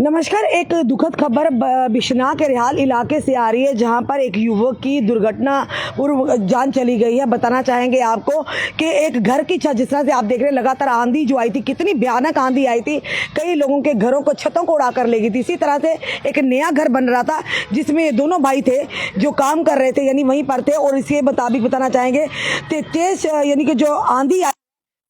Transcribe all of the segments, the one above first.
नमस्कार। एक दुखद खबर बिश्नाह के रिहाल इलाके से आ रही है, जहां पर एक युवक की दुर्घटना पूर्व जान चली गई है। बताना चाहेंगे आपको कि एक घर की छत, जिस तरह से आप देख रहे हैं लगातार आंधी जो आई थी, कितनी भयानक आंधी आई थी, कई लोगों के घरों को, छतों को उड़ा कर ले गई थी। इसी तरह से एक नया घर बन रहा था जिसमें दोनों भाई थे जो काम कर रहे थे, यानी वहीं पर थे। और इसके मुताबिक बताना चाहेंगे तेज यानी कि जो आंधी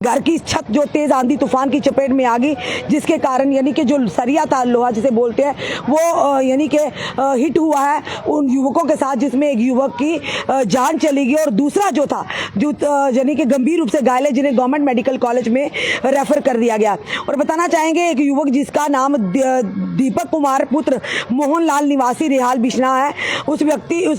घर की छत जो तेज आंधी तूफान की चपेट में आ गई, जिसके कारण यानी कि जो सरिया था, लोहा जिसे बोलते हैं, वो यानी कि हिट हुआ है उन युवकों के साथ, जिसमें एक युवक की जान चली गई और दूसरा जो था जो यानी कि गंभीर रूप से घायल है, जिन्हें गवर्नमेंट मेडिकल कॉलेज में रेफर कर दिया गया। और बताना चाहेंगे एक युवक जिसका नाम दीपक कुमार पुत्र मोहनलाल निवासी रिहाल बिश्नाह है, उस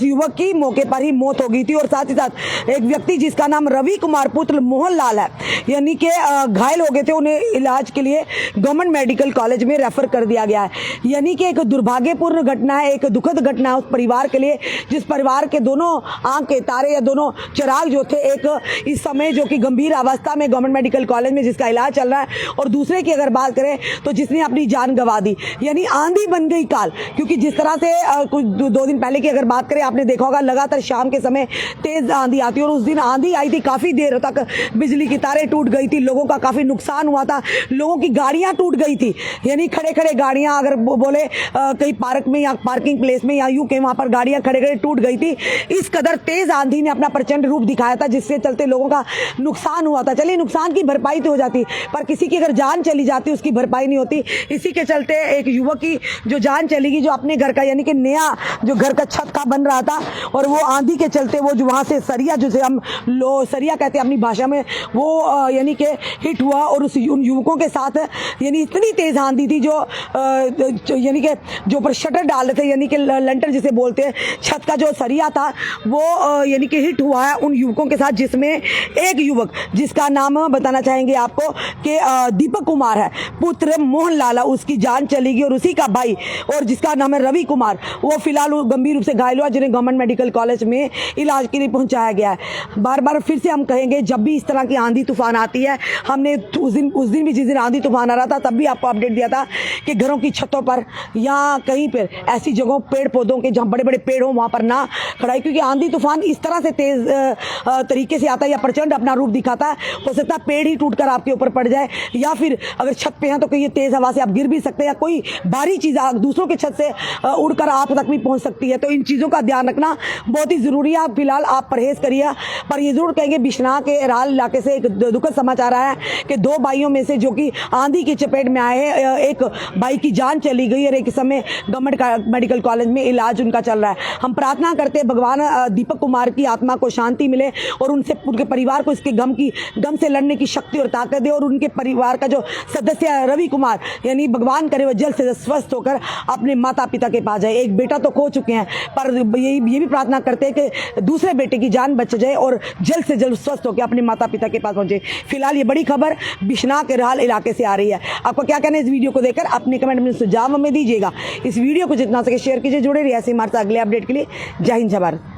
युवक की मौके पर ही मौत हो गई थी। और साथ ही साथ एक व्यक्ति जिसका नाम रवि कुमार पुत्र मोहनलाल है, यानी कि घायल हो गए थे, उन्हें इलाज के लिए गवर्नमेंट मेडिकल कॉलेज में रेफर कर दिया गया है। यानी कि एक दुर्भाग्यपूर्ण घटना है, एक दुखद घटना है उस परिवार के लिए, जिस परिवार के दोनों आंख के तारे या दोनों चिराग जो थे, एक इस समय जो कि गंभीर अवस्था में गवर्नमेंट मेडिकल कॉलेज में जिसका इलाज चल रहा है, और दूसरे की अगर बात करें तो जिसने अपनी जान गंवा दी। यानी आंधी बन गई काल, क्योंकि जिस तरह से कुछ 2 दिन पहले की अगर बात करें, आपने देखा होगा लगातार शाम के समय तेज आंधी आती है, और उस दिन आंधी आई थी, काफी देर तक बिजली की तारें टूट गई थी, लोगों का काफी नुकसान हुआ था, लोगों की गाड़ियां टूट गई थी। यानी खड़े खड़े गाड़ियां, अगर बोले कहीं पार्क में या पार्किंग प्लेस में या यूं के वहां पर गाड़ियां खड़े खड़े टूट गई थी। इस कदर तेज आंधी ने अपना प्रचंड रूप दिखाया था, जिससे चलते लोगों का नुकसान हुआ था। चलिए, नुकसान की भरपाई तो हो जाती, पर किसी की अगर जान चली जाती उसकी भरपाई नहीं होती। इसी के चलते एक युवक की जो जान चलेगी, जो अपने घर का यानी कि नया जो घर का छत का बन रहा था, और वो आंधी के चलते वो जो वहां से सरिया, जिसे हम सरिया कहते हैं अपनी भाषा में, वो यानी कि हिट हुआ। और उन युवकों के साथ यानी इतनी तेज आंधी थी जो यानी कि जो ऊपर शटर डाल रहे थे, यानी कि लंटर जिसे बोलते हैं, छत का जो सरिया था, वो यानी कि हिट हुआ है उन युवकों के साथ, जिसमें एक युवक जिसका नाम बताना चाहेंगे आपको कि दीपक कुमार है, पुत्र मोहनलाल, उसकी जान चली गई। और उसी का भाई और जिसका नाम है रवि कुमार, वो फिलहाल गंभीर रूप से घायल हुआ, जिन्हें गवर्नमेंट मेडिकल कॉलेज में इलाज के लिए पहुंचाया गया है। बार बार फिर से हम कहेंगे, जब भी इस तरह की आंधी तूफान आती है, हमने उस दिन भी जिस दिन आंधी तूफान आ रहा था, तब भी आपको अपडेट दिया था कि घरों की छतों पर या कहीं पर ऐसी जगहों, पेड़ पौधों के जहां बड़े बड़े पेड़ हो, वहां पर ना खड़ा है, क्योंकि आंधी तूफान इस तरह से तेज तरीके से आता है या प्रचंड अपना रूप दिखाता है। हो सकता है पेड़ ही टूटकर आपके ऊपर पड़ जाए, या फिर अगर छत पे हैं तो कहीं तेज हवा से आप गिर भी सकते हैं, या कोई भारी चीज दूसरों के छत से उड़कर आप तक भी पहुंच सकती है। तो इन चीजों का ध्यान रखना बहुत ही जरूरी है। फिलहाल आप परहेज करिए। पर ये जरूर कहेंगे, बिश्नाह के राल इलाके से एक दुखद समाचार आया है कि 2 भाइयों में से जो कि आंधी की चपेट में आए हैं, एक भाई की जान चली गई और एक समय गवर्नमेंट मेडिकल कॉलेज में इलाज उनका चल रहा है। हम प्रार्थना करते हैं भगवान दीपक कुमार की आत्मा को शांति मिले, और उनके परिवार को इसके गम से लड़ने की शक्ति और ताकत दे, और उनके परिवार का जो सदस्य है रवि कुमार, यानी भगवान करे वो जल्द से स्वस्थ होकर अपने माता पिता के पास जाए। एक बेटा तो खो चुके हैं, पर ये भी प्रार्थना करते हैं कि दूसरे बेटे की जान बच जाए और जल्द से जल्द स्वस्थ होकर अपने माता पिता के पास पहुंचे। फिलहाल ये बड़ी खबर बिश्नाह के रिहाल इलाके से आ रही है। आपको क्या कहना है इस वीडियो को देखकर? अपने कमेंट में सुझाव हमें दीजिएगा। इस वीडियो को जितना सके शेयर कीजिए। जुड़े रहिए ऐसे हमारे साथ अगले अपडेट के लिए। जय हिंद, जय भारत।